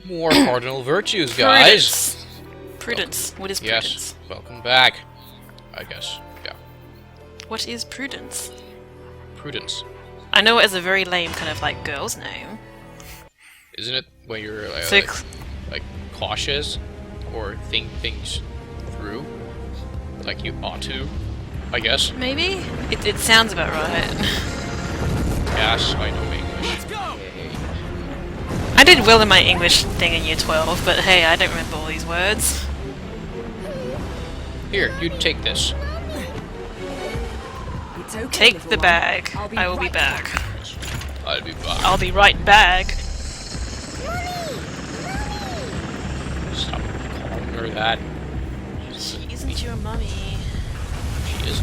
More cardinal virtues, guys! Prudence. What is Yes, prudence? welcome back. I guess, yeah. What is prudence? Prudence. I know it as a very lame kind of like girl's name. Isn't it when you're So like cautious or think things through? Like you ought to, I guess. maybe? It sounds about right. Yes, I know English. Let's go! I did well in my English thing in year 12, but hey, I don't remember all these words. Here, you take this. It's okay, Take little the one. bag. I'll I will be right back. I'll be back. I'll be right back. Stop calling her that. She isn't your mummy. She is.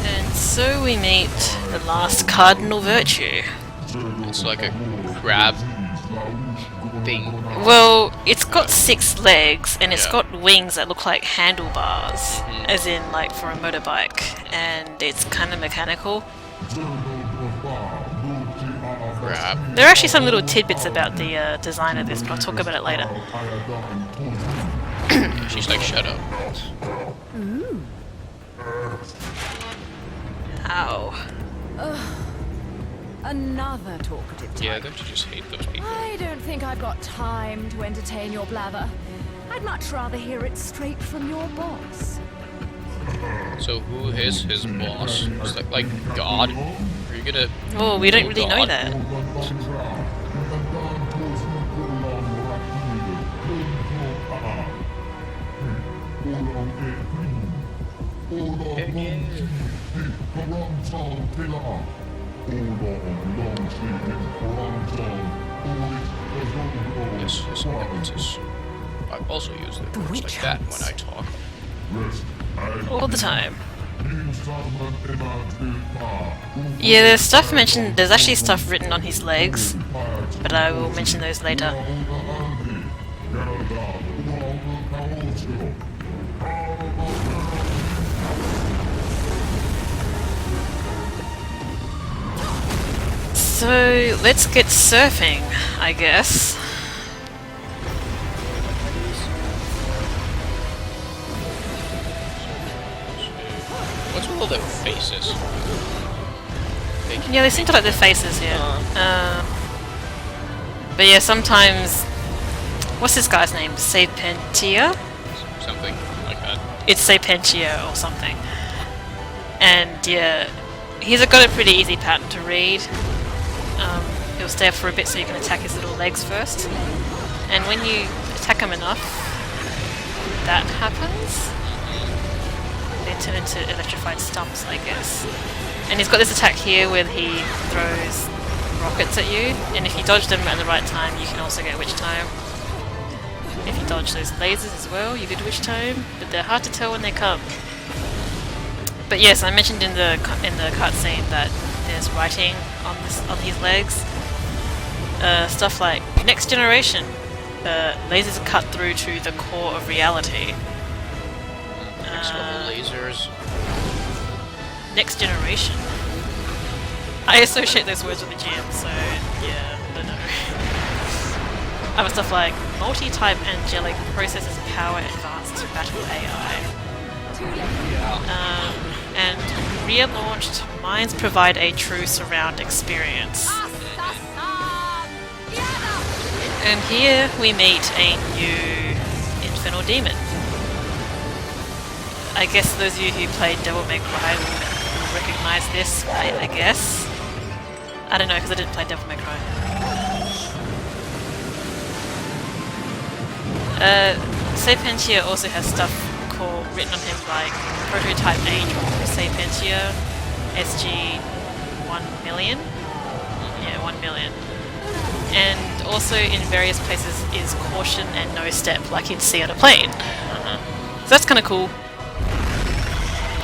And so we meet the last cardinal virtue. It's like a crab thing. Well, it's got 6 legs, and it's Yeah. got wings that look like handlebars, as in like for a motorbike, and it's kind of mechanical. Crab. There are actually some little tidbits about the design of this, but I'll talk about it later. She's like, shut up. Ow. Another talkative type. Yeah, don't you just hate those people? I don't think I've got time to entertain your blather. I'd much rather hear it straight from your boss. So who is his boss? Is that like God? Are you gonna... Oh, we don't really know God? that. Yes, yes, impetus. I also use the words like that when I talk. All the time. Yeah, there's stuff mentioned, there's actually stuff written on his legs, but I will mention those later. So, let's get surfing, I guess. What's with all the faces? Yeah, they seem to like their faces, yeah. But yeah, sometimes... What's this guy's name? Sapentia? Something like that. It's Sapentia or something. And yeah, he's got a pretty easy pattern to read. He'll stay up for a bit so you can attack his little legs first. And when you attack him enough, that happens. They turn into electrified stumps, I guess. And he's got this attack here where he throws rockets at you, and if you dodge them at the right time, you can also get witch time. If you dodge those lasers as well, you get witch time, but they're hard to tell when they come. But yes, I mentioned in the cutscene that there's writing on his legs. Stuff like next generation. Lasers cut through to the core of reality. Next level lasers. Next generation. I associate those words with the GM, so yeah, I don't know. Other stuff like multi-type angelic processes power advanced battle AI. And relaunched mines provide a true surround experience. And here we meet a new infernal demon. I guess those of you who played Devil May Cry will recognize this, I guess. I don't know, because I didn't play Devil May Cry. Sapentia also has stuff written on him like Prototype Angel, Sapentia, SG 1 million. Yeah, 1 million. And also in various places is caution and no step, like you'd see on a plane. So that's kind of cool.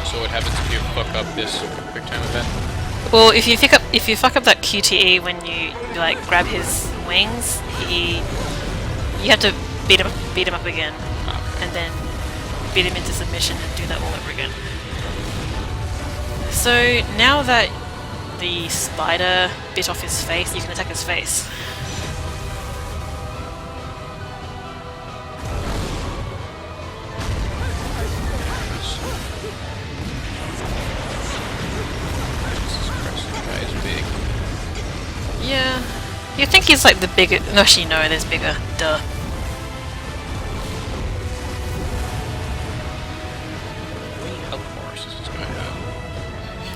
So what happens if you fuck up this quick time event? Well, if you fuck up that QTE when you like grab his wings, you have to beat him up again, and then beat him into submission and do that all over again. So So now that the spider bit off his face, you can attack his face. Yeah. You think he's like the bigger... No, actually no, there's bigger. Duh.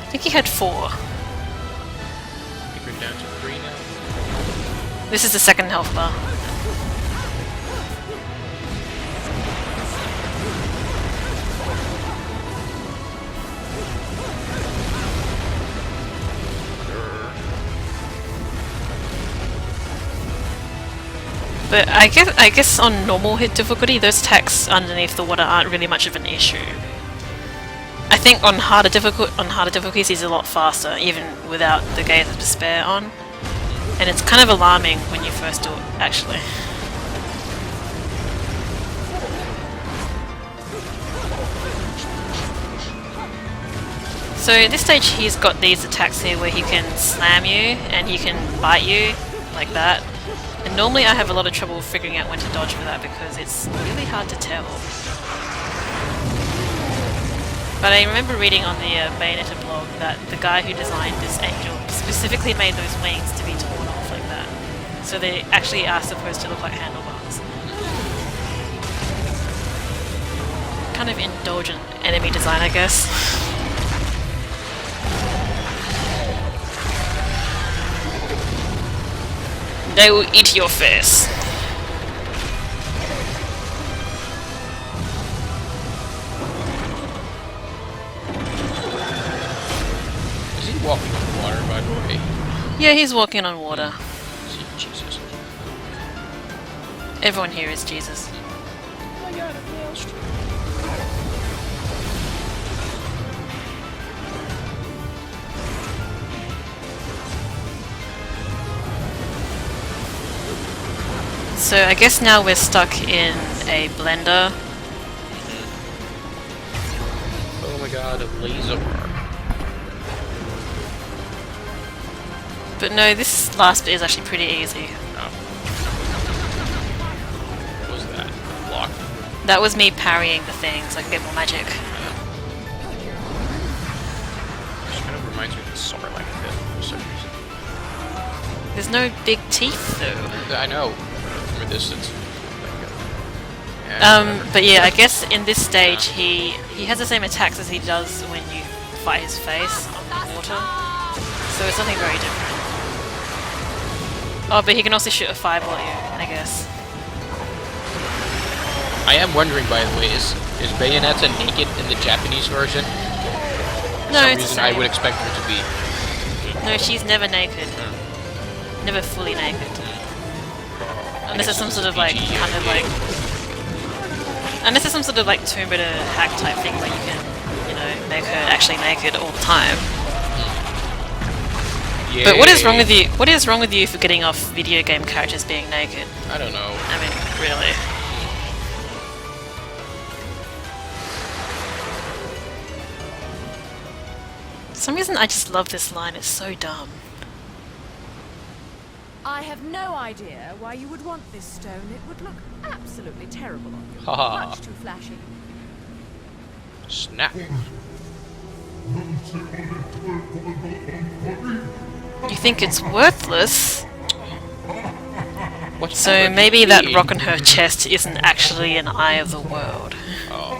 I think he had 4. I think we're down to 3 now. This is the second health bar. But I guess on normal hit difficulty, those attacks underneath the water aren't really much of an issue. I think on harder difficulties he's a lot faster, even without the Gaze of Despair on. And it's kind of alarming when you first do it, actually. So at this stage he's got these attacks here where he can slam you and he can bite you, like that. And normally I have a lot of trouble figuring out when to dodge for that because it's really hard to tell. But I remember reading on the Bayonetta blog that the guy who designed this angel specifically made those wings to be torn off like that. So they actually are supposed to look like handlebars. Kind of indulgent enemy design, I guess. They will eat your face. Is he walking on water, by the way? Yeah, he's walking on water. Is he Jesus? Everyone here is Jesus. Oh my god, I'm lost. So I guess now we're stuck in a blender. Oh my god, a laser bar. But no, this last bit is actually pretty easy. Oh. What was that? Block? That was me parrying the thing so I could get more magic. Which kind of reminds me of the Sarlacc pit for some reason. There's no big teeth though. I know. From a distance. But yeah, I guess in this stage he has the same attacks as he does when you fight his face on the water. So it's nothing very different. Oh, but he can also shoot a fireball at you, I guess. I am wondering, by the way, is Bayonetta naked in the Japanese version? For No, some it's reason the I same. would expect her to be. No, she's never naked. Never fully naked. Unless it's some sort of like, kind of like... Unless it's some sort of like Tomb Raider hack type thing where you can, you know, make her actually naked all the time. Yay. But what is wrong with you? What is wrong with you for getting off video game characters being naked? I don't know. I mean, really. For some reason I just love this line, it's so dumb. I have no idea why you would want this stone. It would look absolutely terrible on you. Haha. Much too flashy. Snap. You think it's worthless? What's So that maybe that mean? rock on her chest isn't actually an eye of the world. Oh.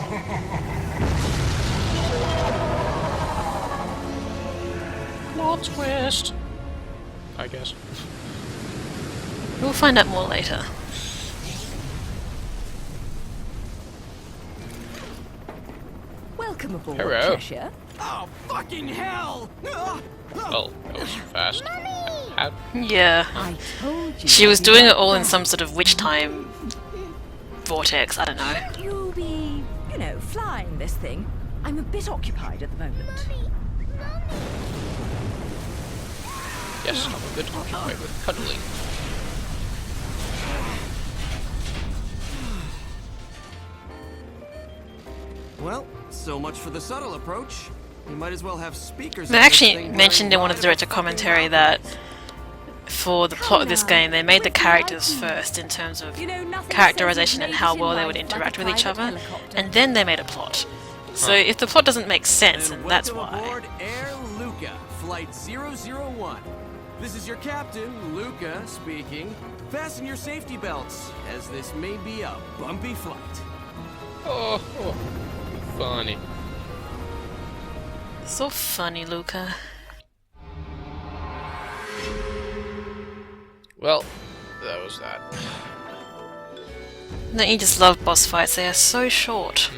Plot twist. I guess. We'll find out more later. Welcome aboard, Hello. Cheshire. Oh, fucking hell! Well, that was fast. How? Yeah. I told you. She was doing it all in some sort of witch time vortex, I don't know. You'll be, you know, flying this thing. I'm a bit occupied at the moment. Yes, I'm a bit occupied with cuddling. Well, so much for the subtle approach. You might as well have speakers. They on this actually thing mentioned in blaring one of the director live commentary fucking that loudness. for the plot of this game, they made the characters first in terms of characterization and how well they would interact with each other, and then they made a plot. So if the plot doesn't make sense, then And that's welcome why. aboard Air Luca, Flight 001. This is your captain, Luca, speaking. Fasten your safety belts, as this may be a bumpy flight. Oh, funny. So funny, Luca. Well, that was that. Don't you just love boss fights? They are so short.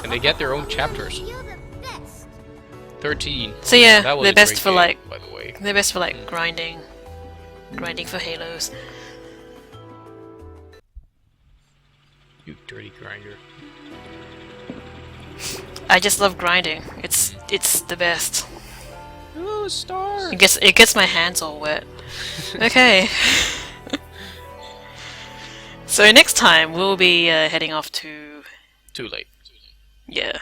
And they get their own chapters. 13. So yeah, That was they're a best great for game, like by the way. they're best for like grinding for halos. You dirty grinder. I just love grinding. It's the best. Oh, star! It gets my hands all wet. Okay. So next time we'll be heading off to Too late. yeah.